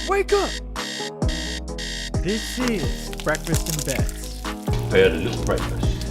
Wake up! This is Breakfast and Bets. Prepare to lose breakfast.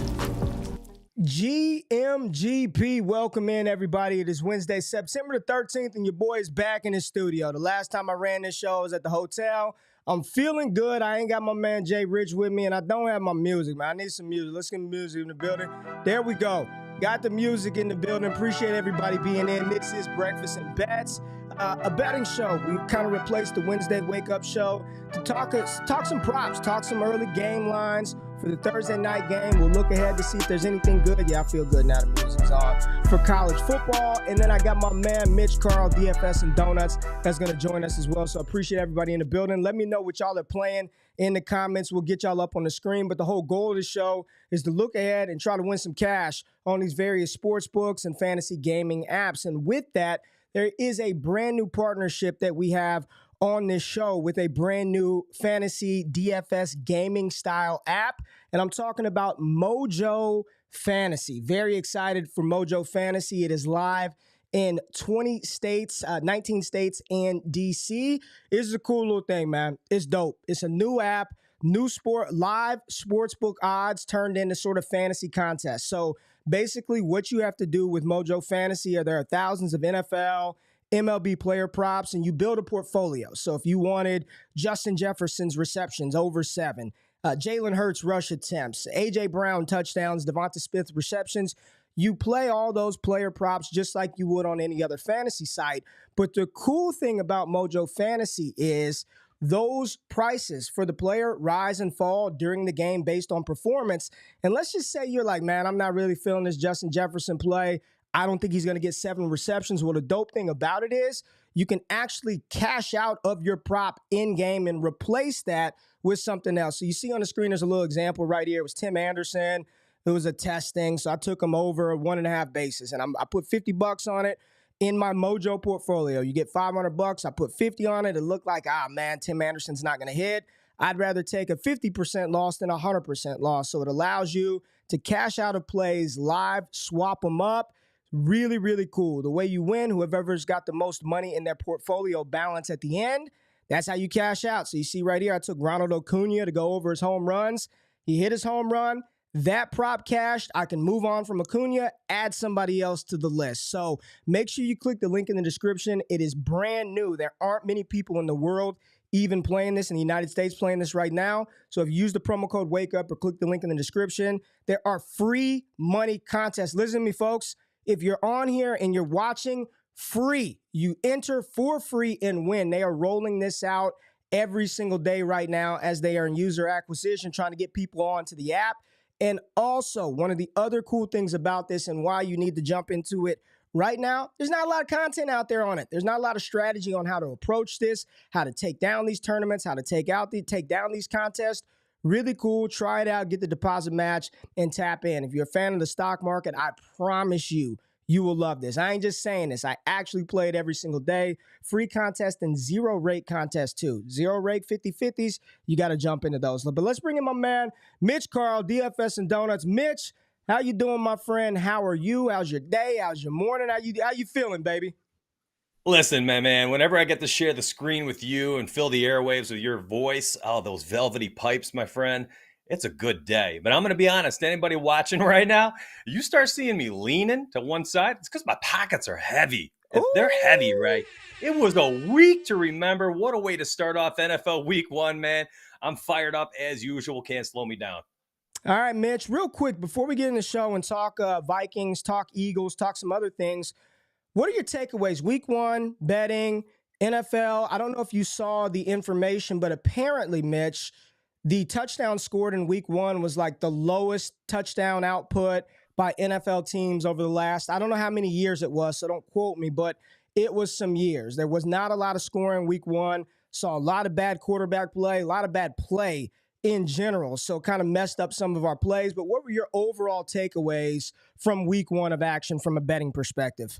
GMGP, welcome in everybody. It is Wednesday, September the 13th, and your boy is back in the studio. The last time I ran this show was at the hotel. I'm feeling good. I ain't got my man JRich with me, and I don't have my music, man. I need some music. Let's get music in the building. There we go. Got the music in the building. Appreciate everybody being in. This is Breakfast and Bets, a betting show. We kind of replaced the Wednesday wake-up show to talk some props, talk some early game lines for the Thursday night game. We'll look ahead to see if there's anything good. Yeah, I feel good now the music's on for college football. And then I got my man, MItch, DFS and Donuts, that's going to join us as well. So appreciate everybody in the building. Let me know what y'all are playing in the comments. We'll get y'all up on the screen. But the whole goal of the show is to look ahead and try to win some cash on these various sports books and fantasy gaming apps. And with that, there is a brand new partnership that we have on this show with a brand new fantasy DFS gaming style app. And I'm talking about Mojo Fantasy. Very excited for Mojo Fantasy. It is live in 20 states, 19 states, and DC. This is a cool little thing, man. It's dope. It's a new app, new live sportsbook odds turned into sort of fantasy contests. So basically what you have to do with Mojo Fantasy there are thousands of NFL, MLB player props, and you build a portfolio. So if you wanted Justin Jefferson's receptions over 7, Jalen Hurts rush attempts, A.J. Brown touchdowns, Devonta Smith receptions, you play all those player props just like you would on any other fantasy site. But the cool thing about Mojo Fantasy is those prices for the player rise and fall during the game based on performance. And let's just say you're like, man, I'm not really feeling this Justin Jefferson play. I don't think he's going to get 7 receptions. Well, the dope thing about it is you can actually cash out of your prop in-game and replace that with something else. So you see on the screen, there's a little example right here. It was Tim Anderson. It was a testing, so I took him over 1.5 bases, and I put $50 on it in my Mojo portfolio. You get $500. I put 50 on it. It looked like, man, Tim Anderson's not going to hit. I'd rather take a 50% loss than a 100% loss. So it allows you to cash out of plays live, swap them up. Really, really cool. The way you win, whoever's got the most money in their portfolio balance at the end, that's how you cash out. So you see right here, I took Ronald Acuna to go over his home runs. He hit his home run. That prop cashed. I can move on from Acuna, add somebody else to the list. So make sure you click the link in the description. It is brand new. There aren't many people in the world even playing this in the United States, playing this right now. So if you use the promo code WAKEUP or click the link in the description, there are free money contests. Listen to me, folks. If you're on here and you're watching, free. You enter for free and win. They are rolling this out every single day right now as they are in user acquisition, trying to get people onto the app. And also, one of the other cool things about this and why you need to jump into it right now, there's not a lot of content out there on it. There's not a lot of strategy on how to approach this, how to take down these tournaments, how to take down these contests. Really cool. Try it out. Get the deposit match and tap in. If you're a fan of the stock market, I promise you, you will love this. I ain't just saying this. I actually play it every single day. Free contest and zero rate contest too. Zero rate 50-50s. You got to jump into those. But let's bring in my man, MItch, DFS and Donuts. MItch, how you doing, my friend? How are you? How's your day? How's your morning? How you feeling, baby? Listen, my man, whenever I get to share the screen with you and fill the airwaves with your voice, those velvety pipes, my friend, it's a good day. But I'm going to be honest, anybody watching right now, you start seeing me leaning to one side, it's because my pockets are heavy. They're heavy, right? It was a week to remember. What a way to start off NFL Week 1, man. I'm fired up as usual. Can't slow me down. All right, Mitch, real quick, before we get in the show and talk Vikings, talk Eagles, talk some other things, what are your takeaways? Week 1, betting, NFL. I don't know if you saw the information, but apparently, Mitch, the touchdown scored in Week 1 was like the lowest touchdown output by NFL teams over the last, I don't know how many years it was, so don't quote me, but it was some years. There was not a lot of scoring Week 1. Saw a lot of bad quarterback play, a lot of bad play in general, so kind of messed up some of our plays. But what were your overall takeaways from Week 1 of action from a betting perspective?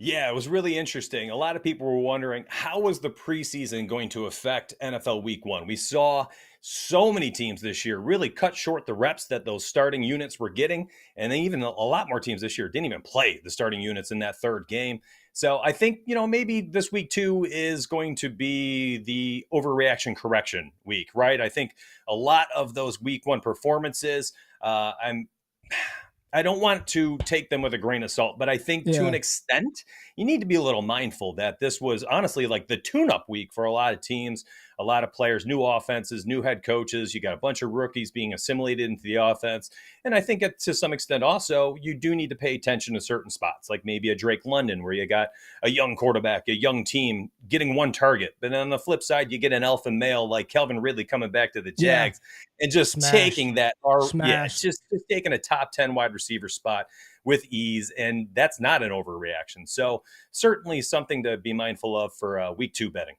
Yeah, it was really interesting. A lot of people were wondering, how was the preseason going to affect NFL Week 1? We saw so many teams this year really cut short the reps that those starting units were getting. And then even a lot more teams this year didn't even play the starting units in that third game. So I think, maybe this week 2 is going to be the overreaction correction week, right? I think a lot of those week 1 performances, I don't want to take them with a grain of salt, but I think to an extent, you need to be a little mindful that this was honestly like the tune-up week for a lot of teams, a lot of players, new offenses, new head coaches. You got a bunch of rookies being assimilated into the offense. And I think to some extent also, you do need to pay attention to certain spots, like maybe a Drake London where you got a young quarterback, a young team getting one target. But then on the flip side, you get an alpha male like Calvin Ridley coming back to the Jags and just taking that, just taking a top 10 wide receiver spot with ease. And that's not an overreaction. So certainly something to be mindful of for week 2 betting.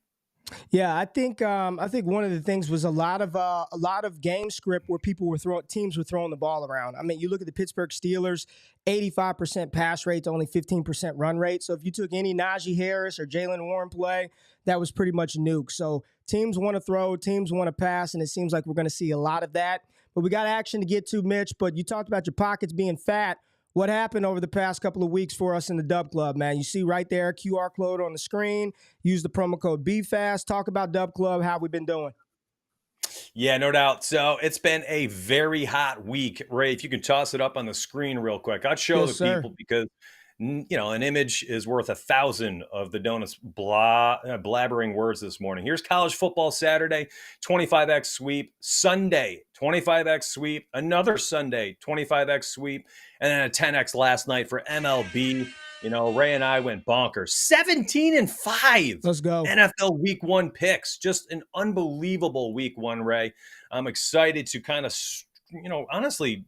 Yeah, I think one of the things was a lot of game script where teams were throwing the ball around. I mean, you look at the Pittsburgh Steelers, 85% pass rate to only 15% run rate. So if you took any Najee Harris or Jalen Warren play, that was pretty much nuke. So teams want to throw, teams want to pass, and it seems like we're going to see a lot of that. But we got action to get to, Mitch. But you talked about your pockets being fat. What happened over the past couple of weeks for us in the Dubclub, man? You see right there, QR code on the screen. Use the promo code BFAST. Talk about Dubclub, how we've been doing. Yeah, no doubt. So it's been a very hot week. Ray, if you can toss it up on the screen real quick, I'd show people because, an image is worth 1,000 of the donuts blabbering words this morning. Here's college football Saturday, 25x sweep. Sunday, 25x sweep. Another Sunday, 25x sweep. And then a 10x last night for MLB. Ray and I went bonkers. 17-5. Let's go. NFL week 1 picks. Just an unbelievable week 1, Ray. I'm excited to kind of, honestly,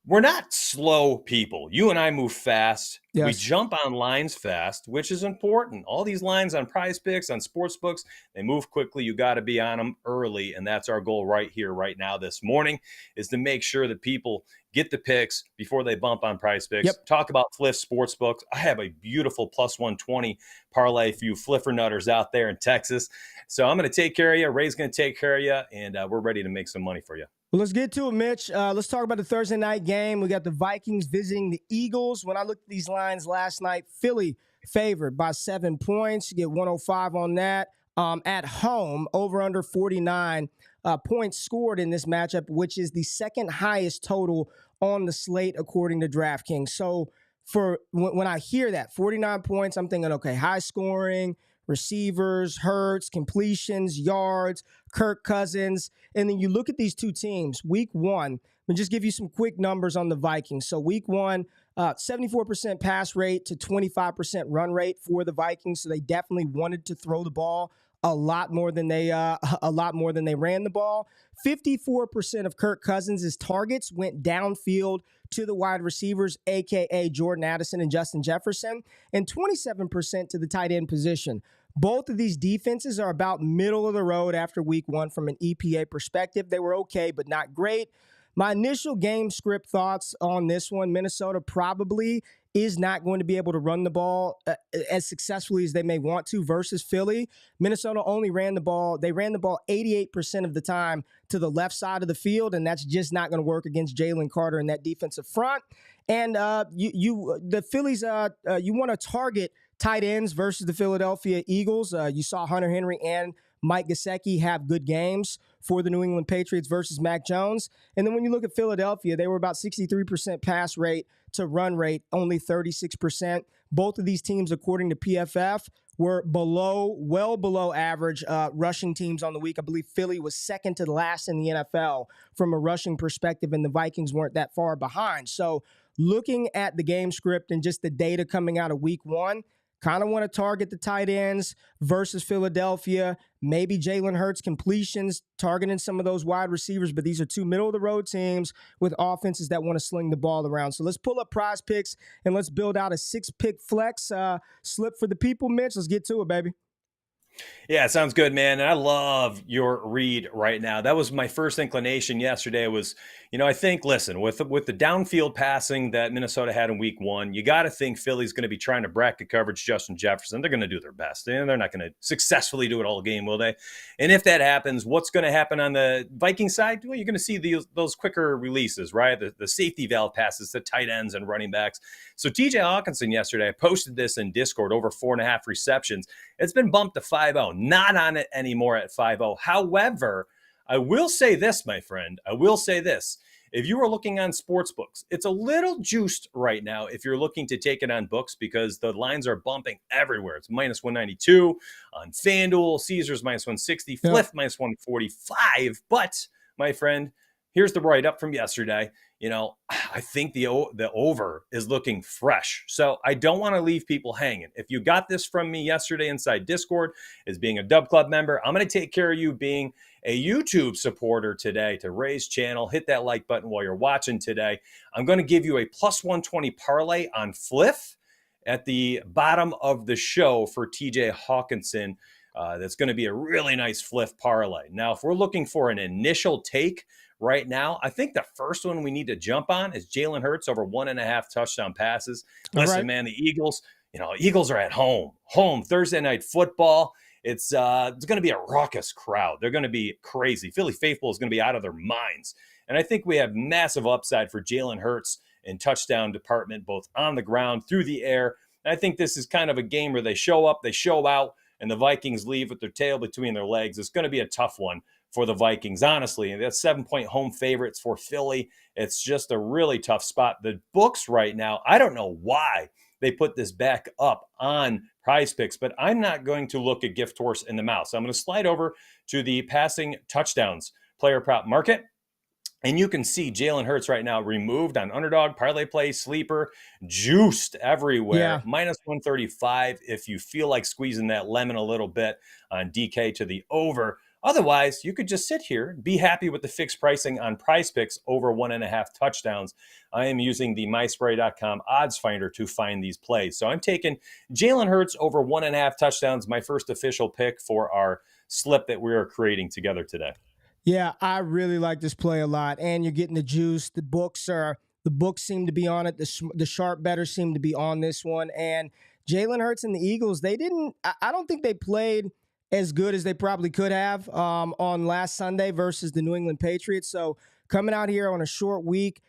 we're not slow people. You and I move fast. Yes. We jump on lines fast, which is important. All these lines on Prize Picks, on sports books, they move quickly. You got to be on them early, and that's our goal right here, right now, this morning, is to make sure that people get the picks before they bump on Prize Picks. Yep. Talk about Fliff Sportsbooks. I have a beautiful plus 120 parlay for you Fliffer nutters out there in Texas. So I'm going to take care of you. Ray's going to take care of you, and we're ready to make some money for you. Well, let's get to it, Mitch. Let's talk about the Thursday night game. We got the Vikings visiting the Eagles. When I looked at these lines last night, Philly favored by 7 points. You get 105 on that. At home, over under 49 points scored in this matchup, which is the second highest total on the slate according to DraftKings. So when I hear that, 49 points, I'm thinking, okay, high scoring, receivers, Hurts, completions, yards, Kirk Cousins. And then you look at these two teams, week 1, and just give you some quick numbers on the Vikings. So week 1, 74% pass rate to 25% run rate for the Vikings. So they definitely wanted to throw the ball a lot more than they ran the ball. 54% of Kirk Cousins' targets went downfield to the wide receivers, a.k.a. Jordan Addison and Justin Jefferson, and 27% to the tight end position. Both of these defenses are about middle of the road after week 1 from an EPA perspective. They were okay, but not great. My initial game script thoughts on this one, Minnesota probably is not going to be able to run the ball as successfully as they may want to versus Philly. Minnesota only ran the ball. They ran the ball 88% of the time to the left side of the field, and that's just not going to work against Jalen Carter and that defensive front. And the Phillies, you want to target tight ends versus the Philadelphia Eagles. You saw Hunter Henry and Mike Gesicki have good games for the New England Patriots versus Mac Jones. And then when you look at Philadelphia, they were about 63% pass rate to run rate, only 36%. Both of these teams, according to PFF, were well below average rushing teams on the week. I believe Philly was second to the last in the NFL from a rushing perspective, and the Vikings weren't that far behind. So looking at the game script and just the data coming out of week 1, kind of want to target the tight ends versus Philadelphia. Maybe Jalen Hurts completions, targeting some of those wide receivers, but these are two middle-of-the-road teams with offenses that want to sling the ball around. So let's pull up Prize Picks and let's build out a 6-pick flex slip for the people, Mitch. Let's get to it, baby. Yeah, sounds good, man. And I love your read right now. That was my first inclination yesterday was, I think, listen, with the downfield passing that Minnesota had in week one, you got to think Philly's going to be trying to bracket coverage Justin Jefferson. They're going to do their best. And they're not going to successfully do it all game, will they? And if that happens, what's going to happen on the Viking side? Well, you're going to see those quicker releases, right? The safety valve passes to tight ends and running backs. So TJ Hawkinson yesterday, I posted this in Discord, over 4.5 receptions. It's been bumped to 5.0, not on it anymore at 5.0. However, I will say this, my friend. I will say this. If you are looking on sports books, it's a little juiced right now if you're looking to take it on books because the lines are bumping everywhere. It's minus 192 on FanDuel, Caesars minus 160, Fliff minus 145. But, my friend, here's the write-up from yesterday. I think the over is looking fresh. So I don't want to leave people hanging. If you got this from me yesterday inside Discord as being a Dubclub member, I'm going to take care of you being a YouTube supporter today to Ray's channel. Hit that like button while you're watching today. I'm going to give you a plus 120 parlay on Fliff at the bottom of the show for TJ Hawkinson. That's going to be a really nice Fliff parlay. Now, if we're looking for an initial take right now, I think the first one we need to jump on is Jalen Hurts over 1.5 touchdown passes. Listen, man, the Eagles, Eagles are at home Thursday night football. It's going to be a raucous crowd. They're going to be crazy. Philly faithful is going to be out of their minds. And I think we have massive upside for Jalen Hurts in touchdown department, both on the ground, through the air. And I think this is kind of a game where they show up, they show out, and the Vikings leave with their tail between their legs. It's going to be a tough one for the Vikings, honestly. And that's 7-point home favorites for Philly. It's just a really tough spot. The books right now, I don't know why they put this back up on Prize Picks, but I'm not going to look a gift horse in the mouth. So I'm going to slide over to the passing touchdowns player prop market. And you can see Jalen Hurts right now removed on underdog, parlay play, sleeper, juiced everywhere. Yeah. Minus 135 if you feel like squeezing that lemon a little bit on DK to the over. Otherwise, you could just sit here and be happy with the fixed pricing on Prize Picks over 1.5 touchdowns. I am using the myspray.com odds finder to find these plays. So I'm taking Jalen Hurts over 1.5 touchdowns, my first official pick for our slip that we are creating together today. Yeah, I really like this play a lot, and you're getting the juice. The books seem to be on it. The sharp bettors seem to be on this one, and Jalen Hurts and the Eagles. I don't think they played as good as they probably could have on last Sunday versus the New England Patriots. So coming out here on a short week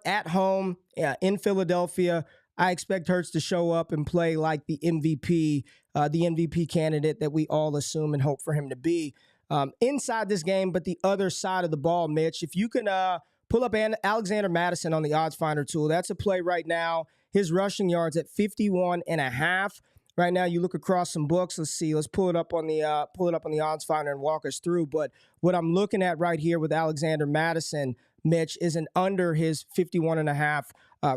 at home in Philadelphia, I expect Hurts to show up and play like the MVP candidate that we all assume and hope for him to be. Inside this game, but the other side of the ball, Mitch, if you can pull up Alexander Mattison on the odds finder tool, that's a play right now. His rushing yards at 51.5. Right now, you look across some books. Let's see. Let's pull it up on the odds finder and walk us through. But what I'm looking at right here with Alexander Mattison, Mitch, is an under his 51.5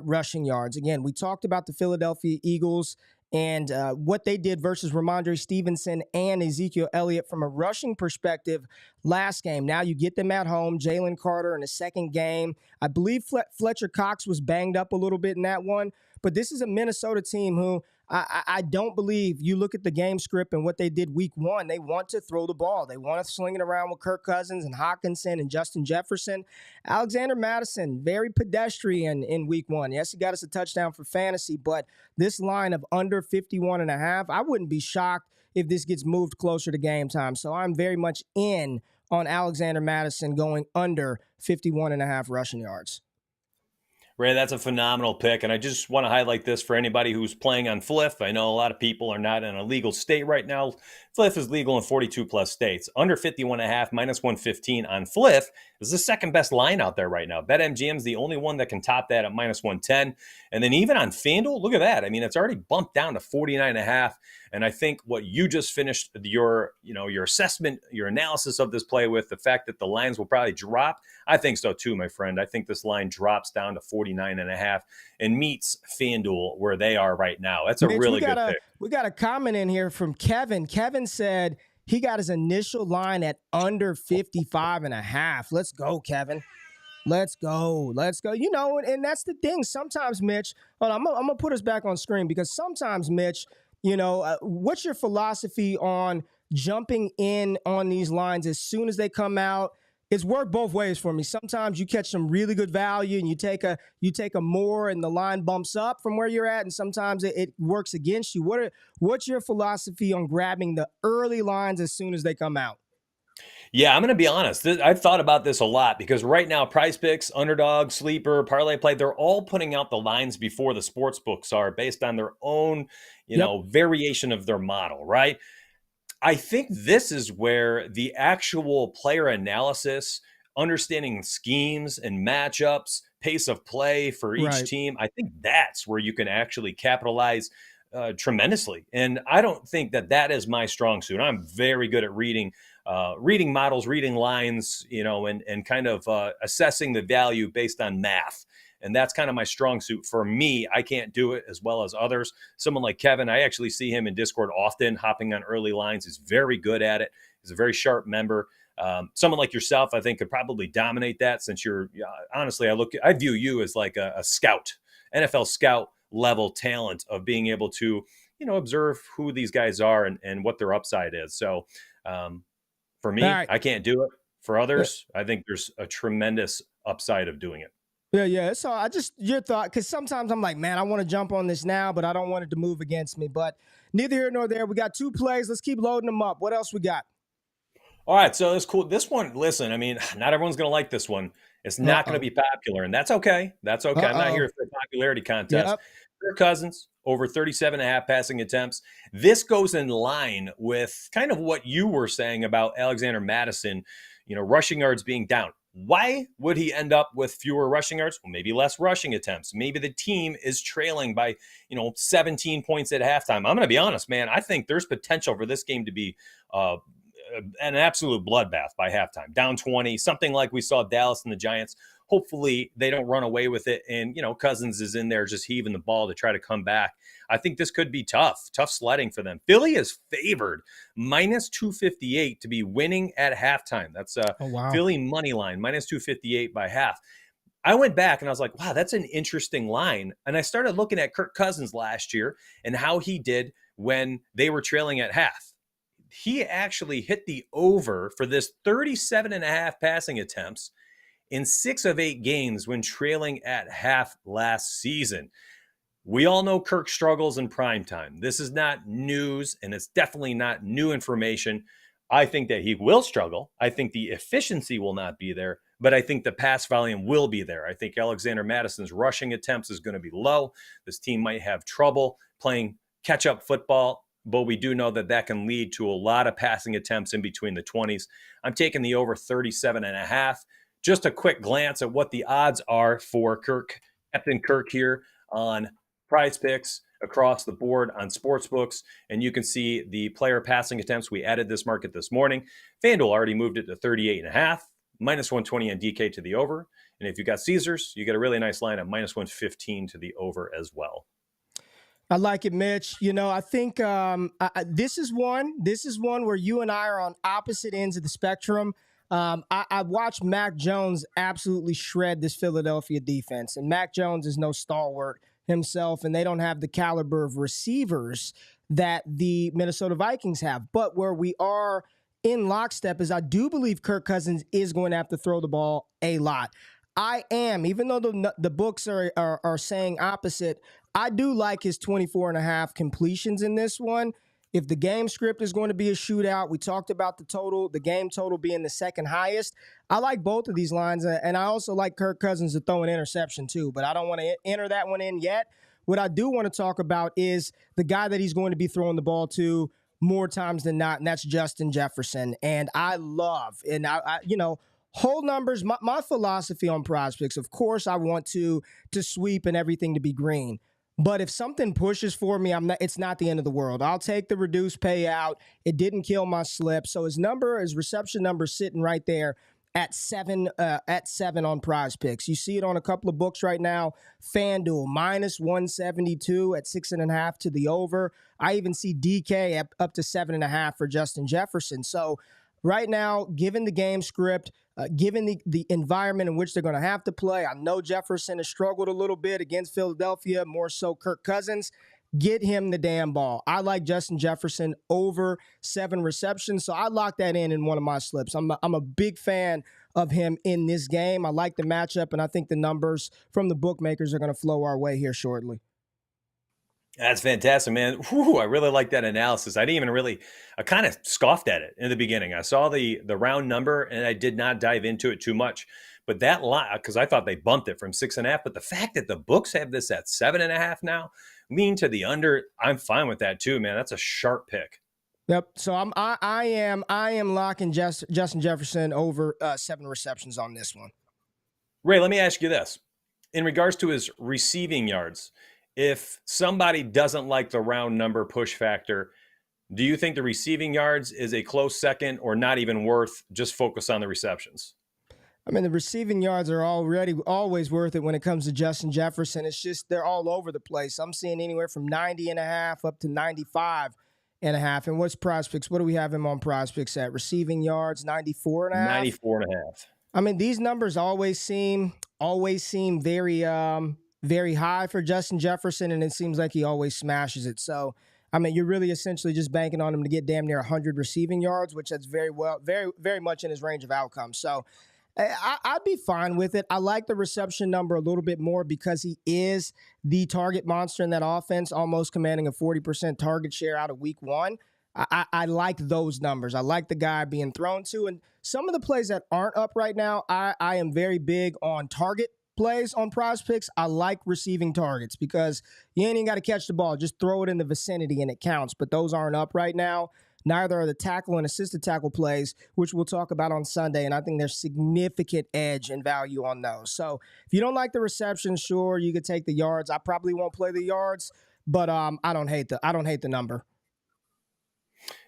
rushing yards. Again, we talked about the Philadelphia Eagles and what they did versus Ramondre Stevenson and Ezekiel Elliott from a rushing perspective last game. Now you get them at home. Jalen Carter in a second game. I believe Fletcher Cox was banged up a little bit in that one. But this is a Minnesota team who I don't believe, you look at the game script and what they did week one, they want to throw the ball. They want to sling it around with Kirk Cousins and Hawkinson and Justin Jefferson. Alexander Mattison, very pedestrian in week one. Yes, he got us a touchdown for fantasy, but this line of under 51.5, I wouldn't be shocked if this gets moved closer to game time. So I'm very much in on Alexander Mattison going under 51.5 rushing yards. Ray, that's a phenomenal pick, and I just want to highlight this for anybody who's playing on Fliff. I know a lot of people are not in a legal state right now. Fliff is legal in 42-plus states. Under 51.5, minus 115 on Fliff is the second best line out there right now. BetMGM is the only one that can top that at minus 110. And then even on FanDuel, look at that. I mean, it's already bumped down to 49.5. And I think what you just finished your assessment, your analysis of this play with, the fact that the lines will probably drop, I think so too, my friend. I think this line drops down to 49.5 and meets FanDuel where they are right now. That's a Mitch, really good pick. We got a comment in here from Kevin. Kevin said he got his initial line at under 55.5. Let's go, Kevin. Let's go. You know, and that's the thing. Sometimes, Mitch, I'm going to put us back on screen because sometimes, Mitch, you know, what's your philosophy on jumping in on these lines as soon as they come out. It's worked both ways for me. Sometimes you catch some really good value and you take a more and the line bumps up from where you're at, and sometimes it works against you. What's your philosophy on grabbing the early lines as soon as they come out? Yeah, I'm going to be honest. I've thought about this a lot because right now, Prize Picks, Underdog, Sleeper, Parlay Play, they're all putting out the lines before the sports books are based on their own, variation of their model, right? I think this is where the actual player analysis, understanding schemes and matchups, pace of play for each Right. team, I think that's where you can actually capitalize tremendously. And I don't think that is my strong suit. I'm very good at reading models, reading lines, and kind of assessing the value based on math. And that's kind of my strong suit. For me, I can't do it as well as others. Someone like Kevin, I actually see him in Discord often, hopping on early lines. He's very good at it. He's a very sharp member. Someone like yourself, I think, could probably dominate that since you're, honestly, I view you as like a scout, NFL scout level talent of being able to, observe who these guys are and what their upside is. So for me, All right. I can't do it. For others, I think there's a tremendous upside of doing it. Yeah. So your thought, because sometimes I'm like, man, I want to jump on this now, but I don't want it to move against me. But neither here nor there. We got 2 plays. Let's keep loading them up. What else we got? All right, so that's cool. This one, listen, I mean, not everyone's going to like this one. It's not going to be popular, and that's okay. That's okay. I'm not here for a popularity contest. Yep. Kirk Cousins, over 37.5 passing attempts. This goes in line with kind of what you were saying about Alexander Mattison, rushing yards being down. Why would he end up with fewer rushing yards? Well, maybe less rushing attempts. Maybe the team is trailing by, 17 points at halftime. I'm going to be honest, man. I think there's potential for this game to be an absolute bloodbath by halftime. Down 20, something like we saw Dallas and the Giants. Hopefully they don't run away with it. And, Cousins is in there just heaving the ball to try to come back. I think this could be tough sledding for them. Philly is favored minus 258 to be winning at halftime. That's Philly money line, minus 258 by half. I went back and I was like, wow, that's an interesting line. And I started looking at Kirk Cousins last year and how he did when they were trailing at half. He actually hit the over for this 37.5 passing attempts in 6 of 8 games when trailing at half last season. We all know Kirk struggles in primetime. This is not news, and it's definitely not new information. I think that he will struggle. I think the efficiency will not be there, but I think the pass volume will be there. I think Alexander Mattison's rushing attempts is going to be low. This team might have trouble playing catch-up football, but we do know that can lead to a lot of passing attempts in between the 20s. I'm taking the over 37.5. Just a quick glance at what the odds are for Captain Kirk here on Prize Picks across the board on sportsbooks, and you can see the player passing attempts. We added this market this morning. FanDuel already moved it to 38.5, minus 120 on DK to the over. And if you got Caesars, you get a really nice line at minus 115 to the over as well. I like it, Mitch. I think this is one where you and I are on opposite ends of the spectrum. I watched Mac Jones absolutely shred this Philadelphia defense, and Mac Jones is no stalwart himself, and they don't have the caliber of receivers that the Minnesota Vikings have. But where we are in lockstep is I do believe Kirk Cousins is going to have to throw the ball a lot. I am, even though the books are saying opposite, I do like his 24.5 completions in this one. If the game script is going to be a shootout, we talked about the game total being the second highest. I like both of these lines, and I also like Kirk Cousins to throw an interception too, but I don't want to enter that one in yet. What I do want to talk about is the guy that he's going to be throwing the ball to more times than not, and that's Justin Jefferson. And I love, and I whole numbers, my philosophy on Prize Picks, of course, I want to sweep and everything to be green. But if something pushes for me, it's not the end of the world. I'll take the reduced payout. It didn't kill my slip. So his reception number sitting right there at 7 on Prize Picks. You see it on a couple of books right now. FanDuel minus 172 at 6.5 to the over. I even see DK up to 7.5 for Justin Jefferson. So right now, given the game script, given the environment in which they're going to have to play, I know Jefferson has struggled a little bit against Philadelphia, more so Kirk Cousins. get him the damn ball. I like Justin Jefferson over 7 receptions, so I locked that in one of my slips. I'm a big fan of him in this game. I like the matchup, and I think the numbers from the bookmakers are going to flow our way here shortly. That's fantastic, man. Whew, I really like that analysis. I kind of scoffed at it in the beginning. I saw the round number and I did not dive into it too much. But that line, because I thought they bumped it from 6.5. But the fact that the books have this at 7.5 now, lean to the under, I'm fine with that too, man. That's a sharp pick. Yep. So I am locking Justin Jefferson over 7 receptions on this one. Ray, let me ask you this. In regards to his receiving yards, if somebody doesn't like the round number push factor, do you think the receiving yards is a close second or not even worth, just focus on the receptions? I mean, the receiving yards are always worth it when it comes to Justin Jefferson. It's just they're all over the place. I'm seeing anywhere from 90.5 up to 95.5. And what's PrizePicks? What do we have him on PrizePicks at? Receiving yards, 94.5? 94.5. I mean, these numbers always seem very very high for Justin Jefferson, and it seems like he always smashes it. So, I mean, you're really essentially just banking on him to get damn near 100 receiving yards, which that's very much in his range of outcomes. So, I'd be fine with it. I like the reception number a little bit more because he is the target monster in that offense, almost commanding a 40% target share out of week 1. I like those numbers. I like the guy being thrown to. And some of the plays that aren't up right now, I am very big on target plays on PrizePicks. I like receiving targets because you ain't even got to catch the ball. Just throw it in the vicinity and it counts. But those aren't up right now. Neither are the tackle and assisted tackle plays, which we'll talk about on Sunday. And I think there's significant edge and value on those. So if you don't like the reception, sure, you could take the yards. I probably won't play the yards, but I don't hate the number.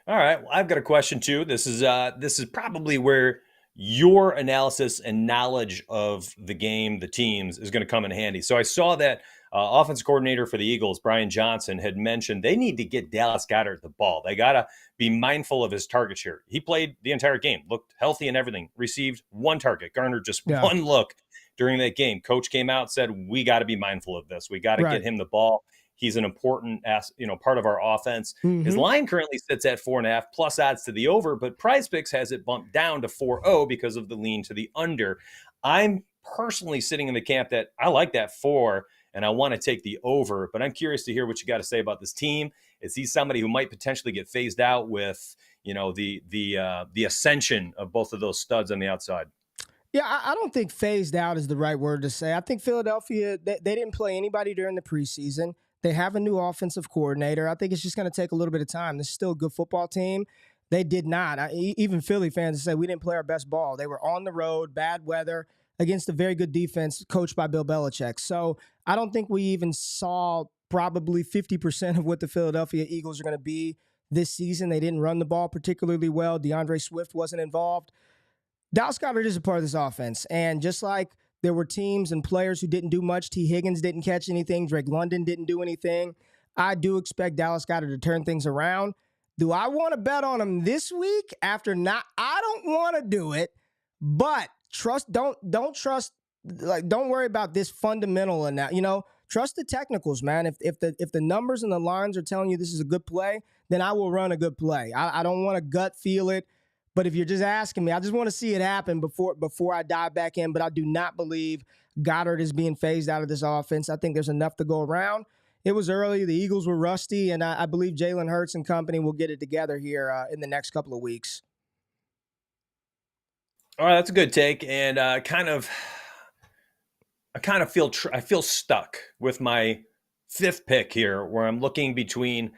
All right. Well, I've got a question too. This is probably where your analysis and knowledge of the game, the teams, is going to come in handy. So I saw that offensive coordinator for the Eagles, Brian Johnson, had mentioned they need to get Dallas Goedert the ball. They got to be mindful of his target share. He played the entire game, looked healthy and everything, received 1 target, garnered just 1 look during that game. Coach came out, said, we got to be mindful of this. We got to get him the ball. He's an important part of our offense. Mm-hmm. His line currently sits at 4.5 plus odds to the over, but PrizePicks has it bumped down to 4.0 because of the lean to the under. I'm personally sitting in the camp that I like that 4 and I want to take the over, but I'm curious to hear what you got to say about this team. Is he somebody who might potentially get phased out with, the ascension of both of those studs on the outside? Yeah, I don't think phased out is the right word to say. I think Philadelphia, they didn't play anybody during the preseason. They have a new offensive coordinator. I think it's just going to take a little bit of time. This is still a good football team. They did not. Even Philly fans say we didn't play our best ball. They were on the road, bad weather, against a very good defense coached by Bill Belichick. So I don't think we even saw probably 50% of what the Philadelphia Eagles are going to be this season. They didn't run the ball particularly well. DeAndre Swift wasn't involved. Dallas Goedert is a part of this offense. And just like there were teams and players who didn't do much. T. Higgins didn't catch anything. Drake London didn't do anything. I do expect Dallas Goedert to turn things around. Do I want to bet on him this week? I don't want to do it, but don't worry about this fundamental and that, trust the technicals, man. If the numbers and the lines are telling you this is a good play, then I will run a good play. I don't want to gut feel it. But if you're just asking me, I just want to see it happen before I dive back in. But I do not believe Goddard is being phased out of this offense. I think there's enough to go around. It was early. The Eagles were rusty, and I believe Jalen Hurts and company will get it together here in the next couple of weeks. All right, that's a good take, and I feel stuck with my 5th pick here, where I'm looking between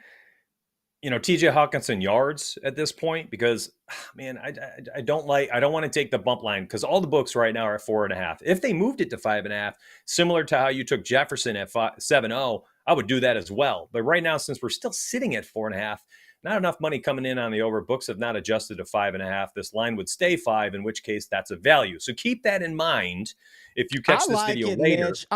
TJ Hawkinson yards at this point, because man, I don't want to take the bump line because all the books right now are at 4.5. If they moved it to 5.5, similar to how you took Jefferson at 7.0, I would do that as well. But right now, since we're still sitting at 4.5, not enough money coming in on the over. Books have not adjusted to 5.5. This line would stay 5, in which case that's a value. So keep that in mind if you catch this video later. Mitch.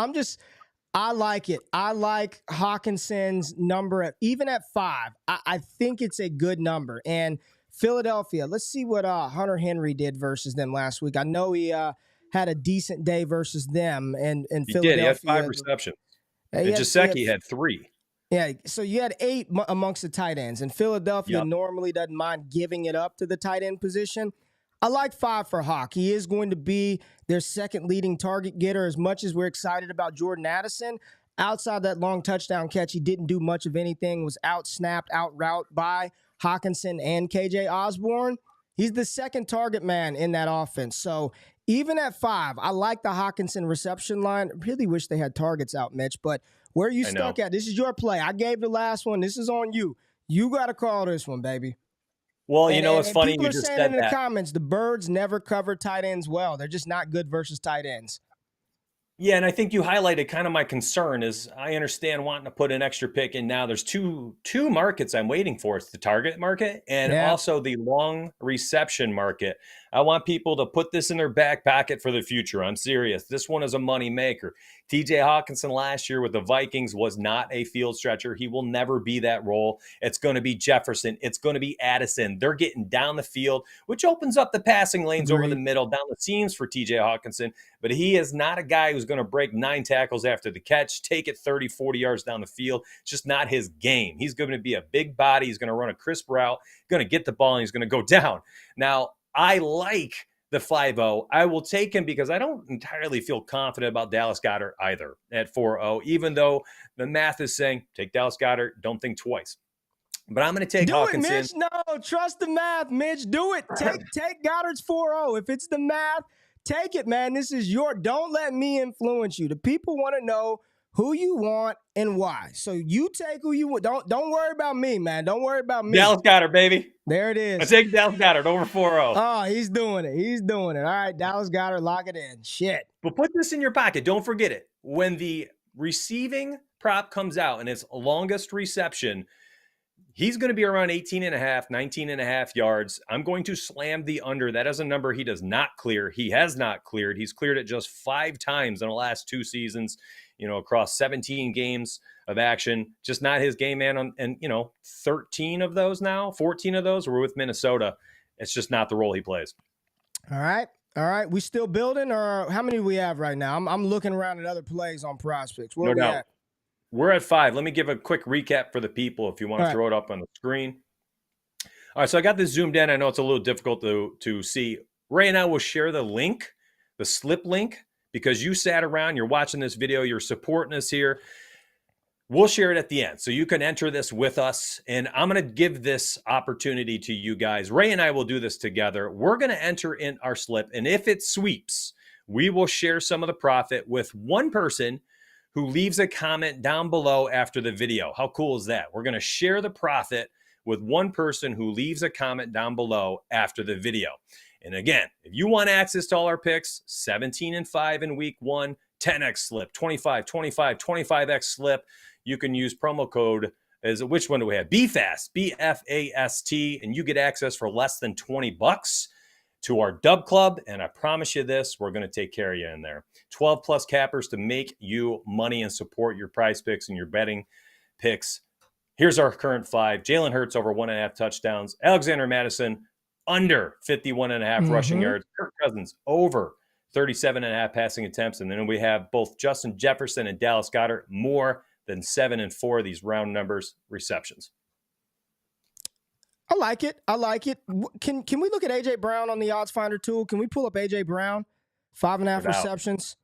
I like it. I like Hawkinson's number even at 5. I think it's a good number. And Philadelphia, let's see what Hunter Henry did versus them last week. I know he had a decent day versus them. And He Philadelphia did. He had 5 receptions. And Gesicki had 3. Yeah, so you had 8 amongst the tight ends, and Philadelphia Yep. normally doesn't mind giving it up to the tight end position. I like 5 for Hawk. He is going to be their second leading target getter. As much as we're excited about Jordan Addison, outside that long touchdown catch, he didn't do much of anything, was out-snapped, out-route by Hawkinson and KJ Osborne. He's the second target man in that offense. So even at 5, I like the Hawkinson reception line. Really wish they had targets out, Mitch, but where are you stuck at? This is your play. I gave the last one. This is on you. You got to call this one, baby. Well, you know, it's funny people you are just saying said in the that. comments, the Birds never cover tight ends well. They're just not good versus tight ends. Yeah, and I think you highlighted kind of my concern is I understand wanting to put an extra pick in now. There's two markets I'm waiting for. It's the target market and also the long reception market. I want people to put this in their back pocket for the future. I'm serious. This one is a money maker. TJ Hawkinson last year with the Vikings was not a field stretcher. He will never be that role. It's going to be Jefferson. It's going to be Addison. They're getting down the field, which opens up the passing lanes over the middle, down the seams for TJ Hawkinson. But he is not a guy who's going to break 9 tackles after the catch, take it 30, 40 yards down the field. It's just not his game. He's going to be a big body. He's going to run a crisp route, going to get the ball, and he's going to go down. Now, I like the 5-0. I will take him because I don't entirely feel confident about Dallas Goedert either at 4-0, even though the math is saying take Dallas Goedert, don't think twice. But I'm going to take Hawkinson. Do it, Mitch. No, trust the math, Mitch. Do it. Take Goddard's 4-0. If it's the math, take it, man. This is don't let me influence you. The people want to know who you want and why. So you take who you want. Don't worry about me, man. Don't worry about me. Dallas Goedert, baby. There it is. I take Dallas Goedert over 4-0. Oh, he's doing it. He's doing it. All right, Dallas Goedert, lock it in. Shit. But put this in your pocket. Don't forget it. When the receiving prop comes out and it's longest reception, he's going to be around 18.5, 19.5 yards. I'm going to slam the under. That is a number he does not clear. He has not cleared. He's cleared it just 5 times in the last 2 seasons, across 17 games of action. Just not his game, man. And 13 of those now, 14 of those were with Minnesota. It's just not the role he plays. All right. We still building, or how many do we have right now? I'm looking around at other plays on prospects. Where are we at? We're at 5. Let me give a quick recap for the people if you want to throw it up on the screen. All right, so I got this zoomed in. I know it's a little difficult to see. Ray and I will share the link, the slip link, because you sat around, you're watching this video, you're supporting us here. We'll share it at the end, so you can enter this with us, and I'm going to give this opportunity to you guys. Ray and I will do this together. We're going to enter in our slip, and if it sweeps, we will share some of the profit with one person who leaves a comment down below after the video. How cool is that? We're going to share the profit with one person who leaves a comment down below after the video. And again, if you want access to all our picks, 17-5 in week 1, 10x slip, 25, 25, 25x slip, you can use promo code, which one do we have? BFAST, B-F-A-S-T, and you get access for less than $20 to our Dubclub, and I promise you this, we're going to take care of you in there. 12 plus cappers to make you money and support your prize picks and your betting picks. Here's our current 5. Jalen Hurts over 1.5 touchdowns. Alexander Madison under 51.5 rushing yards. Kirk Cousins over 37.5 passing attempts. And then we have both Justin Jefferson and Dallas Goedert more than 7 and 4 of these round numbers receptions. I like it. Can we look at A.J. Brown on the odds finder tool? Can we pull up A.J. Brown? 5.5 receptions.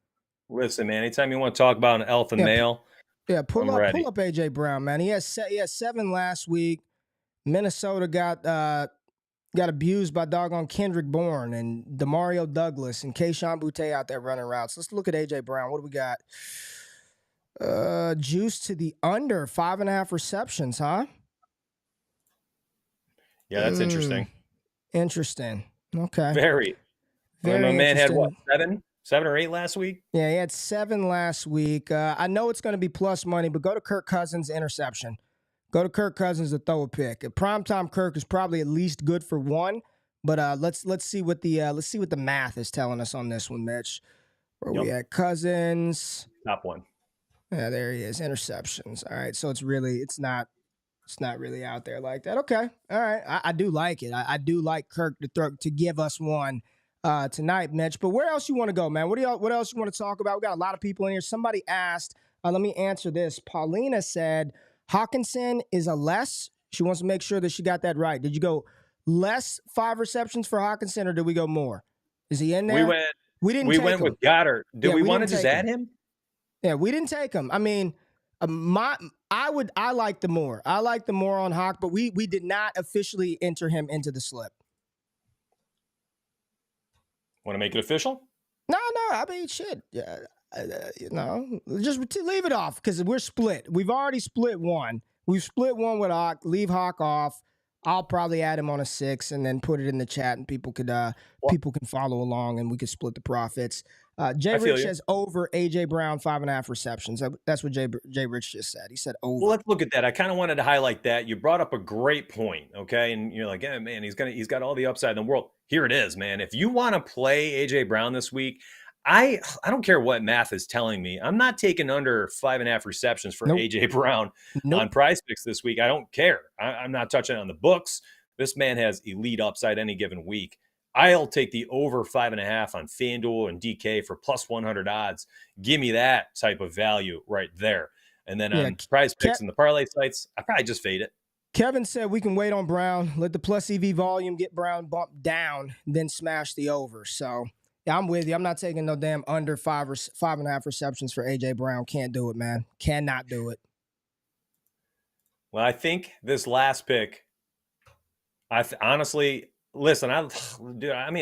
Listen, man, anytime you want to talk about an alpha male, pull up A.J. Brown, man. He has 7 last week. Minnesota got abused by doggone Kendrick Bourne and Demario Douglas and Kayshon Boutte out there running routes. Let's look at A.J. Brown. What do we got? Juice to the under 5.5 receptions, huh? Yeah, that's interesting. Interesting. Okay. Very. My man had what, 7 or 8 last week? Yeah, he had 7 last week. I know it's going to be plus money, but go to Kirk Cousins interception. Go to Kirk Cousins to throw a pick. Primetime Kirk is probably at least good for 1, but let's see what the math is telling us on this one, Mitch. Where we at? Cousins. Top 1. Yeah, there he is. Interceptions. All right, so it's not really out there like that. Okay. All right. I do like it. I do like Kirk to give us one tonight, Mitch. But where else you want to go, man? What else you want to talk about? We got a lot of people in here. Somebody asked, let me answer this. Paulina said, Hawkinson is a less. She wants to make sure that she got that right. Did you go less 5 receptions for Hawkinson, or did we go more? Is he in there? We didn't. We take went him. with Goddard. Do we want to didn't just take add him. him? Yeah, we didn't take him. I mean, I like the more. I like the more on Hawk, but we did not officially enter him into the slip. Want to make it official? No. I mean, shit. Yeah, just leave it off because we're split. We've already split one. We've split one with Hawk. Leave Hawk off. I'll probably add him on a 6 and then put it in the chat, and people can follow along, and we could split the profits. JRich says over AJ Brown 5.5 receptions. That's what JRich just said. He said over. Well, let's look at that. I kind of wanted to highlight that. You brought up a great point, okay? And you're like, yeah, man, he's got all the upside in the world. Here it is, man. If you want to play AJ Brown this week, I don't care what math is telling me. I'm not taking under 5.5 receptions for AJ Brown on Prize Picks this week. I don't care. I'm not touching on the books. This man has elite upside any given week. I'll take the over 5.5 on FanDuel and DK for plus 100 odds. Give me that type of value right there. And then on Prize Picks and the parlay sites, I probably just fade it. Kevin said we can wait on Brown, let the plus EV volume get Brown bumped down, then smash the over. So yeah, I'm with you. I'm not taking no damn under 5.5 receptions for AJ Brown. Can't do it, man. Cannot do it. Well, I think this last pick, honestly, listen, I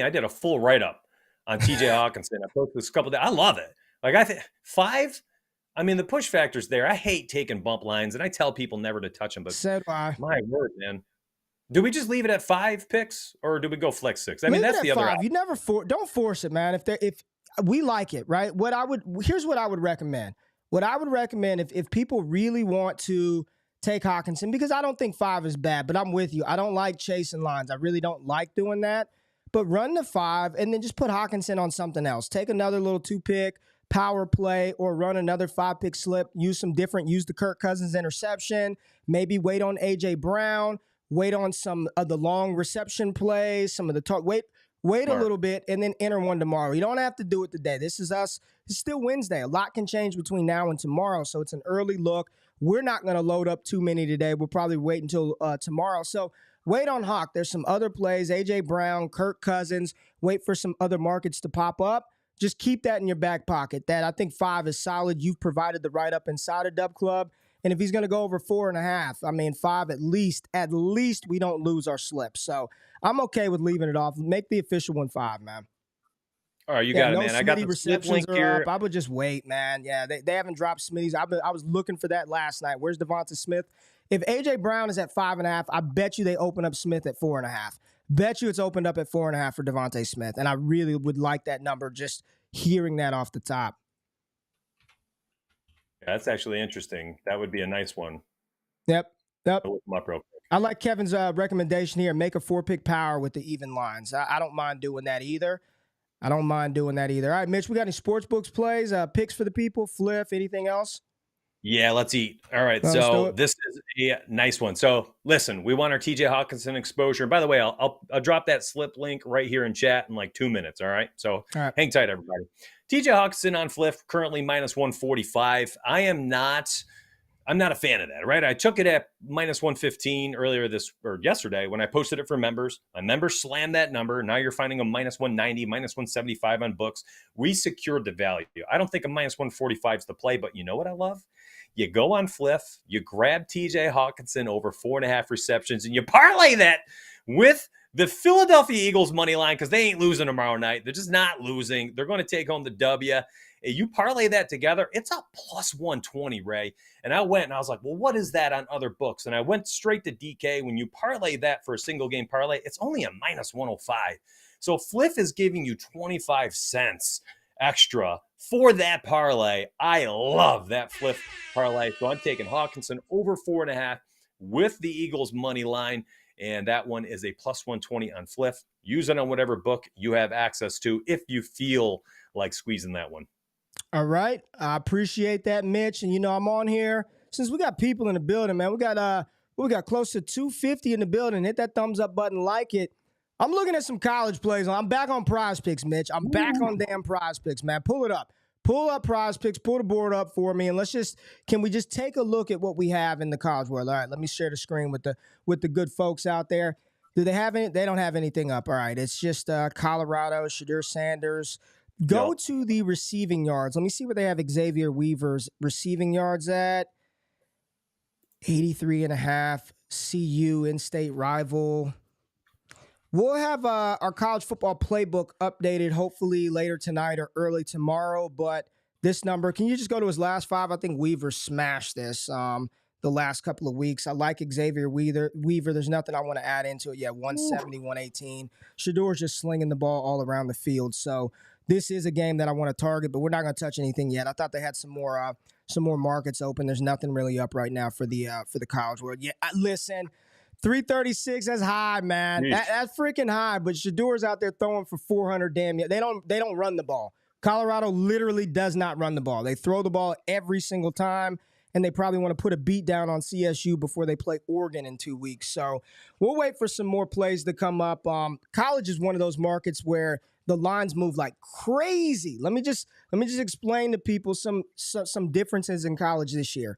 did a full write-up on TJ Hawkinson. I posted this a couple of days. I love it. Like, I think 5, I mean, the push factor's there. I hate taking bump lines, and I tell people never to touch them, but so do I. My word, man. Do we just leave it at 5 picks, or do we go flex 6? I mean, that's the other 5. You never don't force it, man. If we like it, right? Here's what I would recommend. What I would recommend if people really want to take Hawkinson, because I don't think 5 is bad, but I'm with you. I don't like chasing lines. I really don't like doing that. But run the 5 and then just put Hawkinson on something else. Take another little 2-pick power play, or run another 5-pick slip. Use the Kirk Cousins interception. Maybe wait on AJ Brown. Wait on some of the long reception plays, some of the talk. Wait a little bit, and then enter one tomorrow. You don't have to do it today. This is us. It's still Wednesday. A lot can change between now and tomorrow, so it's an early look. We're not going to load up too many today. We'll probably wait until tomorrow. So wait on Hawk. There's some other plays, AJ Brown, Kirk Cousins. Wait for some other markets to pop up. Just keep that in your back pocket. That I think 5 is solid. You've provided the write-up inside of Dubclub. And if he's going to go over 4.5, I mean, 5 at least we don't lose our slip. So I'm okay with leaving it off. Make the official one 5, man. All right, you got it, man. I got the slip link here. I would just wait, man. Yeah, they haven't dropped Smitty's. I was looking for that last night. Where's Devonta Smith? If AJ Brown is at 5.5, I bet you they open up Smith at 4.5. Bet you it's opened up at 4.5 for Devonta Smith. And I really would like that number, just hearing that off the top. Yeah, that's actually interesting. That would be a nice one. Yep. I'll look them up real quick. I like Kevin's recommendation here. Make a 4-pick power with the even lines. I don't mind doing that either. All right, Mitch, we got any sports books plays, picks for the people, Fliff, anything else? Yeah, let's eat. All right, so this is a nice one. So listen, we want our TJ Hawkinson exposure. And by the way, I'll drop that slip link right here in chat in like 2 minutes. All right, so hang tight, everybody. TJ Hawkinson on Fliff, currently minus 145. I'm not a fan of that, right? I took it at minus 115 yesterday when I posted it for members. My members slammed that number. Now you're finding a minus 190, minus 175 on books. We secured the value. I don't think a minus 145 is the play, but you know what I love? You go on Fliff, you grab TJ Hawkinson over 4.5 receptions, and you parlay that with the Philadelphia Eagles money line, because they ain't losing tomorrow night. They're just not losing. They're going to take home the W. You parlay that together, it's a plus 120, Ray. And I went and I was like, well, what is that on other books? And I went straight to DK. When you parlay that for a single game parlay, it's only a minus 105. So Fliff is giving you 25 cents extra for that parlay. I love that Fliff parlay. So I'm taking Hawkinson over 4.5 with the Eagles money line. And that one is a plus 120 on Fliff. Use it on whatever book you have access to if you feel like squeezing that one. All right. I appreciate that, Mitch. And, I'm on here. Since we got people in the building, man, we got close to 250 in the building. Hit that thumbs up button, like it. I'm looking at some college plays. I'm back on Prize Picks, Mitch. I'm back on damn Prize Picks, man. Pull it up. pull up Prize Picks, pull the board up for me, and can we just take a look at what we have in the college world? All right, let me share the screen with the good folks out there. Do they have any? They don't have anything up. All right, it's just Colorado, Shadur Sanders. Go to the receiving yards. Let me see where they have Xavier Weaver's receiving yards at. 83.5. CU, in-state rival. We'll have our college football playbook updated hopefully later tonight or early tomorrow. But this number, can you just go to his last 5? I think Weaver smashed this the last couple of weeks. I like Xavier Weaver. There's nothing I want to add into it. Yeah, 170, 118. Shador's just slinging the ball all around the field. So this is a game that I want to target, but we're not going to touch anything yet. I thought they had some more markets open. There's nothing really up right now for the college world. Yeah, listen. 336, that's high, man. That's freaking high. But Shador's out there throwing for 400 damn. They don't run the ball. Colorado literally does not run the ball. They throw the ball every single time, and they probably want to put a beat down on CSU before they play Oregon in 2 weeks. So we'll wait for some more plays to come up. College is one of those markets where the lines move like crazy. Let me just explain to people some differences in college this year.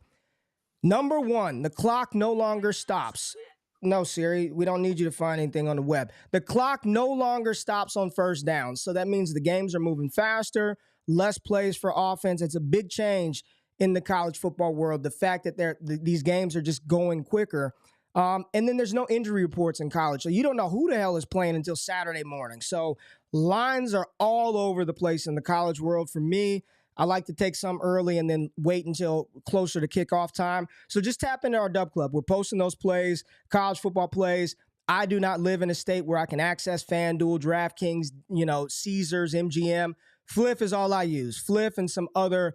Number one, the clock no longer stops. No, Siri, we don't need you to find anything on the web. The clock no longer stops on first down. So that means the games are moving faster, less plays for offense. It's a big change in the college football world, the fact that these games are just going quicker. And then there's no injury reports in college. So you don't know who the hell is playing until Saturday morning. So lines are all over the place in the college world. For me, I like to take some early and then wait until closer to kickoff time. So just tap into our Dubclub. We're posting those plays, college football plays. I do not live in a state where I can access FanDuel, DraftKings, Caesars, MGM. Fliff is all I use. Fliff and some other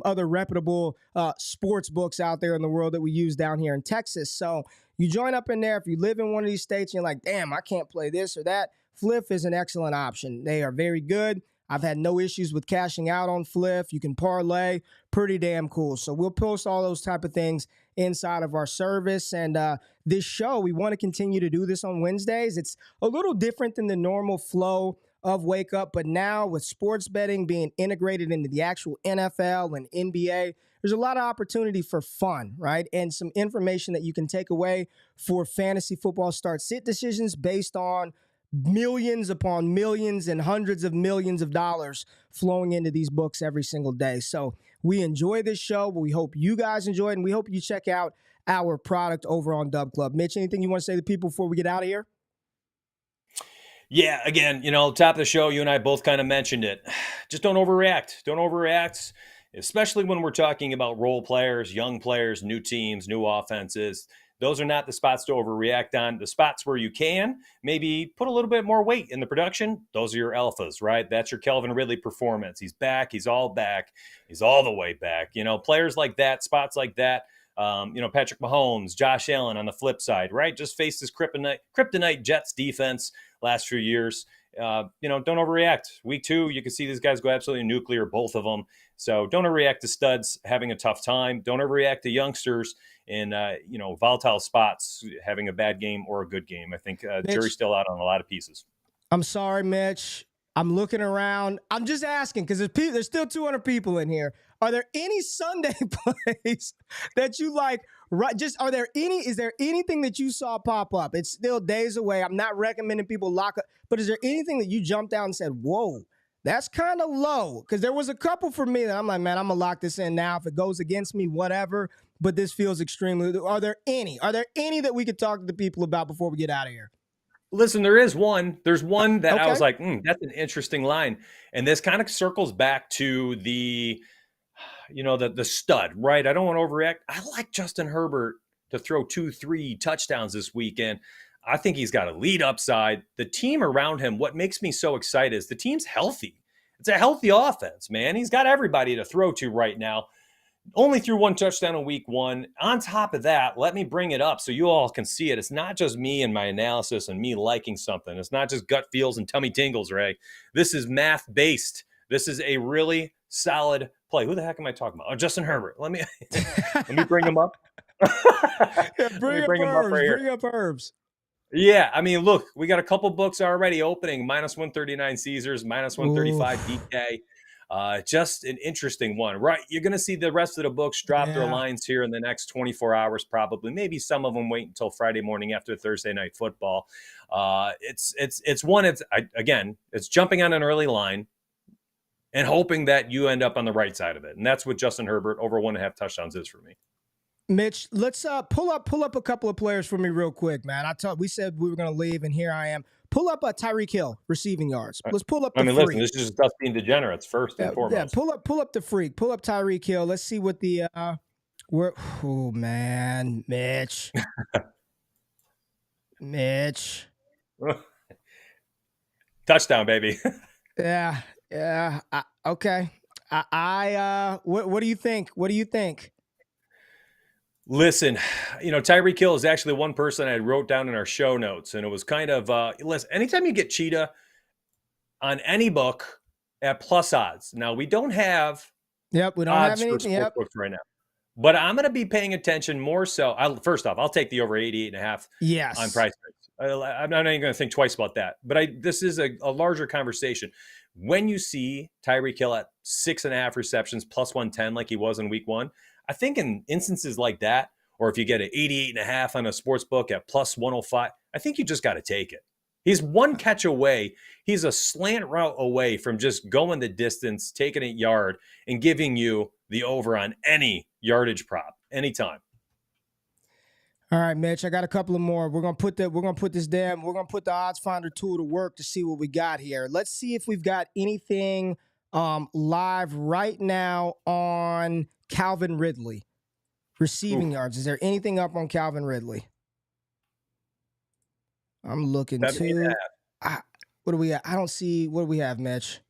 reputable sports books out there in the world that we use down here in Texas. So you join up in there. If you live in one of these states and you're like, damn, I can't play this or that, Fliff is an excellent option. They are very good. I've had no issues with cashing out on Fliff. You can parlay. Pretty damn cool. So we'll post all those type of things inside of our service. And this show, we want to continue to do this on Wednesdays. It's a little different than the normal flow of Wake Up, but now with sports betting being integrated into the actual NFL and NBA, there's a lot of opportunity for fun, right? And some information that you can take away for fantasy football start-sit decisions based on millions upon millions and hundreds of millions of dollars flowing into these books every single day. So we enjoy this show, but we hope you guys enjoy it, and we hope you check out our product over on Dubclub. Mitch, anything you want to say to people before we get out of here? Yeah, again, top of the show, you and I both kind of mentioned it. Just don't overreact. Don't overreact, especially when we're talking about role players, young players, new teams, new offenses. Those are not the spots to overreact on. The spots where you can maybe put a little bit more weight in the production, those are your alphas, right? That's your Calvin Ridley performance. He's back. He's all back. He's all the way back. Players like that, spots like that, Patrick Mahomes, Josh Allen on the flip side, right? Just faced this kryptonite Jets defense last few years. Don't overreact. Week 2, you can see these guys go absolutely nuclear, both of them. So don't overreact to studs having a tough time. Don't overreact to youngsters in volatile spots having a bad game or a good game. I think jury's still out on a lot of pieces. I'm sorry, Mitch. I'm looking around. I'm just asking because there's still 200 people in here. Are there any Sunday plays that you like? Right? Is there anything that you saw pop up? It's still days away. I'm not recommending people lock up, but is there anything that you jumped out and said, whoa, that's kind of low? Because there was a couple for me that I'm like, man, I'm going to lock this in now. If it goes against me, whatever. But this feels extremely. Are there any that we could talk to the people about before we get out of here? Listen, there is one. There's one that Okay. I was like, that's an interesting line. And this kind of circles back to the stud, right? I don't want to overreact. I like Justin Herbert to throw 2-3 touchdowns this weekend. I think he's got a lead upside. The team around him, what makes me so excited is the team's healthy. It's a healthy offense, man. He's got everybody to throw to right now. Only threw 1 touchdown in week 1. On top of that, let me bring it up so you all can see it. It's not just me and my analysis and me liking something. It's not just gut feels and tummy tingles, Ray. This is math-based. This is a really solid play. Who the heck am I talking about? Oh, Justin Herbert. Let me bring him up. Bring up Herbs. Yeah, I mean, look, we got a couple books already opening. -139 Caesars, -135 DK. Just an interesting one, right? You're going to see the rest of the books drop their lines here in the next 24 hours, probably. Maybe some of them wait until Friday morning after Thursday night football. It's one. It's jumping on an early line and hoping that you end up on the right side of it, and that's what Justin Herbert over 1.5 touchdowns is for me. Mitch, let's pull up a couple of players for me real quick, man. We said we were going to leave, and here I am. Pull up Tyreek Hill receiving yards. Let's pull up. Listen, this is us being degenerates first and foremost. Yeah, pull up the freak. Pull up Tyreek Hill. Let's see what the oh man, Mitch, Mitch, touchdown, baby. Yeah. Okay. What do you think? What do you think? Listen, Tyreek Hill is actually one person I wrote down in our show notes, and it was kind of, listen, anytime you get Cheetah on any book at plus odds. Now, we don't have we don't have anything books right now, but I'm going to be paying attention more so. First off, I'll take the over 88.5 on Price Picks. I'm not even going to think twice about that, but this is a larger conversation. When you see Tyreek Hill at 6.5 receptions plus 110 like he was in week 1, I think in instances like that, or if you get an 88.5 on a sports book at plus 105, I think you just got to take it. He's one catch away. He's a slant route away from just going the distance, taking a yard, and giving you the over on any yardage prop anytime. All right, Mitch, I got a couple of more. We're gonna put the odds finder tool to work to see what we got here. Let's see if we've got anything live right now on Calvin Ridley receiving yards. Is there anything up on Calvin Ridley? I'm looking too. What do we have? I don't see. What do we have, Mitch?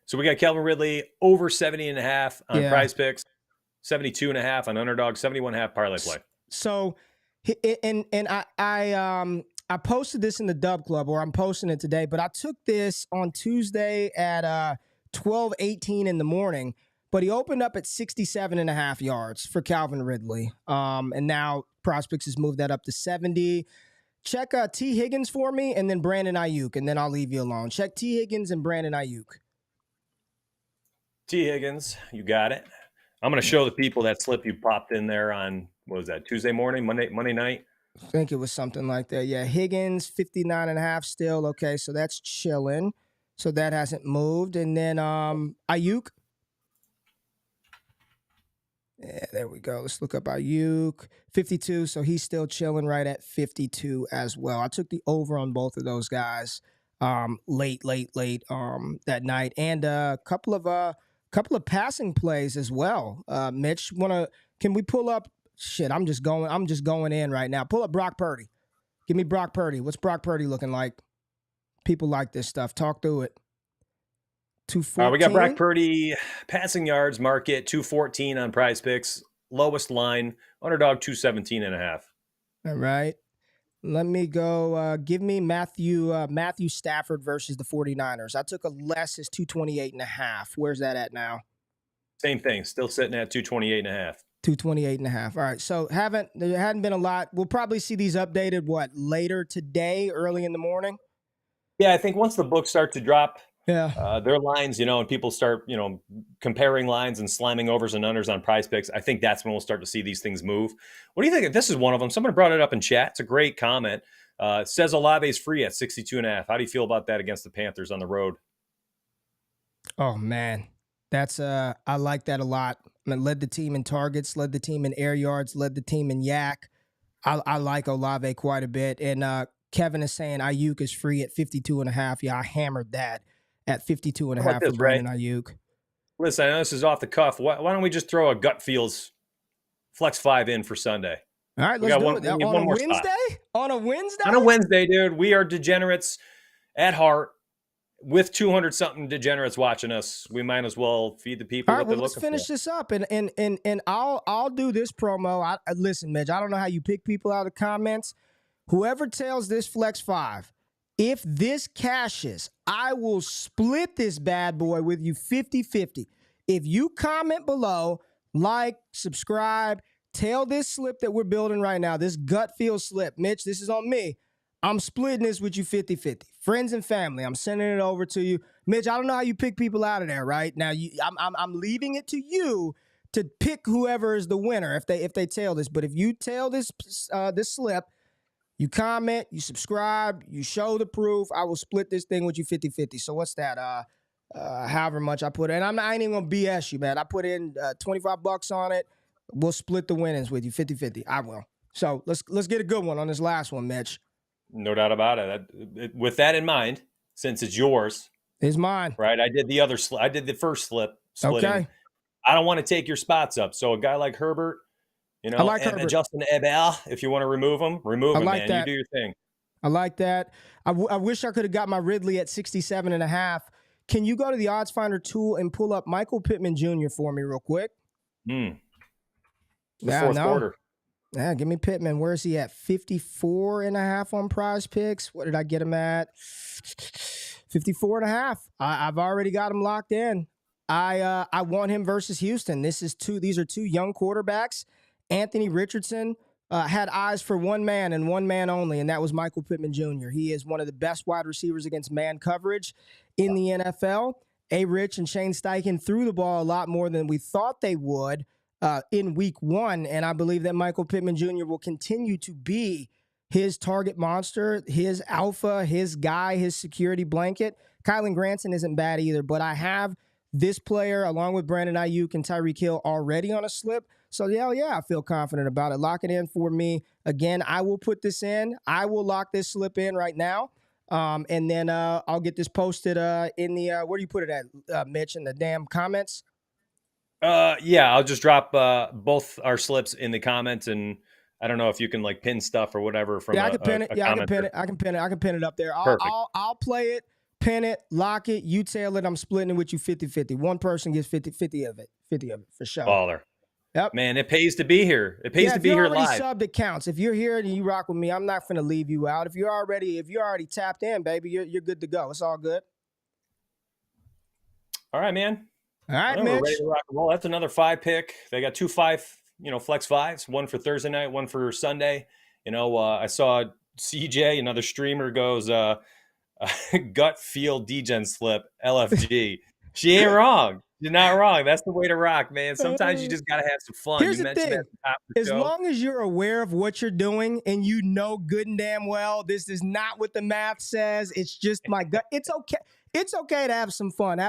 So we got Calvin Ridley over 70.5 on Prize Picks, 72.5 on Underdog, 71.5 parlay play. So, and I posted this in the Dubclub, or I'm posting it today, but I took this on Tuesday at 12:18 in the morning, but he opened up at 67.5 yards for Calvin Ridley. And now Prospects has moved that up to 70. Check T. Higgins for me, and then Brandon Ayuk, and then I'll leave you alone. Check T. Higgins and Brandon Ayuk. T. Higgins, you got it. I'm going to show the people that slip you popped in there on, what was that, Tuesday morning, Monday night? I think it was something like that. Yeah, Higgins, 59.5 still. Okay, so that's chilling. So that hasn't moved. And then Ayuk. Yeah, there we go. Let's look up Ayuk. 52, so he's still chilling right at 52 as well. I took the over on both of those guys late that night. And a couple of passing plays as well. Mitch, can we pull up? Shit, I'm just going in right now. Pull up Brock Purdy. Give me Brock Purdy. What's Brock Purdy looking like? People like this stuff. Talk through it. 214. We got Brock Purdy passing yards market 214 on Prize Picks. Lowest line Underdog 217.5. All right. Let me go. Give me Matthew Stafford versus the 49ers. I took a less as 228.5. Where's that at now? Same thing. Still sitting at 228.5. 228.5. All right. So there hadn't been a lot. We'll probably see these updated, later today, early in the morning? Yeah, I think once the books start to drop their lines, and people start, comparing lines and slamming overs and unders on Prize Picks, I think that's when we'll start to see these things move. What do you think? This is one of them. Someone brought it up in chat. It's a great comment. Says Olave's free at 62.5. How do you feel about that against the Panthers on the road? Oh, man. That's I like that a lot. I mean, led the team in targets, led the team in air yards, led the team in yak. I like Olave quite a bit. And Kevin is saying Ayuk is free at 52.5. Yeah, I hammered that at 52.5 for Brandon Ayuk. Listen, I know this is off the cuff. Why don't we just throw a gut feels flex 5 in for Sunday? All right, let's do it. On a Wednesday? On a Wednesday? On a Wednesday, dude. We are degenerates at heart. With 200-something degenerates watching us, we might as well feed the people what they're looking for. Let's finish this up, and I'll do this promo. Listen, Mitch, I don't know how you pick people out of the comments. Whoever tells this Flex 5, if this cashes, I will split this bad boy with you 50-50. If you comment below, like, subscribe, tell this slip that we're building right now, this gut feel slip. Mitch, this is on me. I'm splitting this with you 50-50. Friends and family, I'm sending it over to you. Mitch, I don't know how you pick people out of there, right? Now, I'm leaving it to you to pick whoever is the winner if they tail this. But if you tail this slip, you comment, you subscribe, you show the proof, I will split this thing with you 50-50. So what's that? However much I put in. I ain't even gonna BS you, man. I put in $25 on it. We'll split the winnings with you 50-50. I will. So let's get a good one on this last one, Mitch. No doubt about it. With that in mind, since it's yours, It's mine. right? I did the other I did the first splitting. Okay. I don't want to take your spots up. So a guy like Herbert, you know, I like and Herbert. Justin Ebel, if you want to remove him, I like man. that. You do your thing. I like that. I wish I could have got my Ridley at 67.5. Can you go to the odds finder tool and pull up Michael Pittman Jr. for me real quick? The Yeah, fourth no. quarter. Yeah, give me Pittman. Where is he at? 54.5 on Prize Picks. What did I get him at? 54.5. I've already got him locked in. I want him versus Houston. These are two young quarterbacks. Anthony Richardson had eyes for one man and one man only, and that was Michael Pittman Jr. He is one of the best wide receivers against man coverage in the NFL. JRich and Shane Steichen threw the ball a lot more than we thought they would in week 1, and I believe that Michael Pittman Jr. will continue to be his target monster, his alpha, his guy, his security blanket. Kylan Granson isn't bad either, but I have this player along with Brandon Ayuk and Tyreek Hill already on a slip. So, yeah, I feel confident about it. Lock it in for me. Again, I will put this in. I will lock this slip in right now. And then I'll get this posted in the where do you put it at, Mitch, in the damn comments? Yeah, I'll just drop both our slips in the comments, and I don't know if you can like pin stuff or whatever from I can pin it. I can pin it. I can pin it up there. Perfect. I'll play it, pin it, lock it. You tail it. I'm splitting it with you 50-50. One person gets 50 of it. 50 of it for sure. Baller. Yep. Man, it pays to be here. It pays to be here live. If you're already subbed, it counts. If you're here and you rock with me, I'm not going to leave you out. If you're already tapped in, baby, you're good to go. It's all good. All right, man. All right, We're Mitch. ready to rock and roll. That's another 5 pick. They got 2 5, flex 5s, one for Thursday night, one for Sunday. I saw CJ, another streamer, goes gut feel degen slip LFG. She ain't wrong. You're not wrong. That's the way to rock, man. Sometimes you just got to have some fun. Here's you the mentioned thing. that at the top of the As show. long as you're aware of what you're doing and you know good and damn well this is not what the math says, it's just my gut. It's okay. It's okay to have some fun.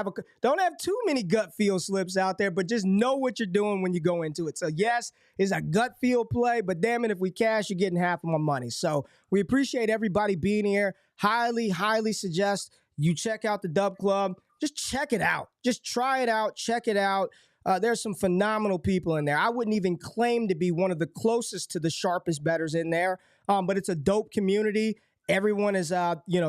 Don't have too many gut feel slips out there, but just know what you're doing when you go into it. So yes, it's a gut feel play, but damn it, if we cash, you're getting half of my money. So we appreciate everybody being here. Highly, highly suggest you check out the Dubclub. Just check it out. Just try it out. Check it out. There's some phenomenal people in there. I wouldn't even claim to be one of the closest to the sharpest bettors in there, but it's a dope community. Everyone is,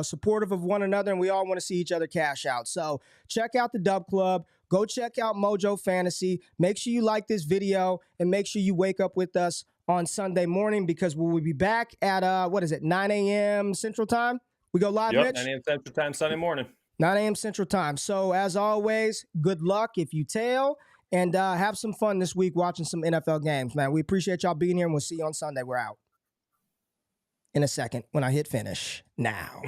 supportive of one another, and we all want to see each other cash out. So check out the Dubclub. Go check out Mojo Fantasy. Make sure you like this video, and make sure you wake up with us on Sunday morning because we'll be back at, 9 a.m. Central Time? We go live, Mitch? 9 a.m. Central Time, Sunday morning. 9 a.m. Central Time. So, as always, good luck if you tail, and have some fun this week watching some NFL games, man. We appreciate y'all being here, and we'll see you on Sunday. We're out in a second when I hit finish now.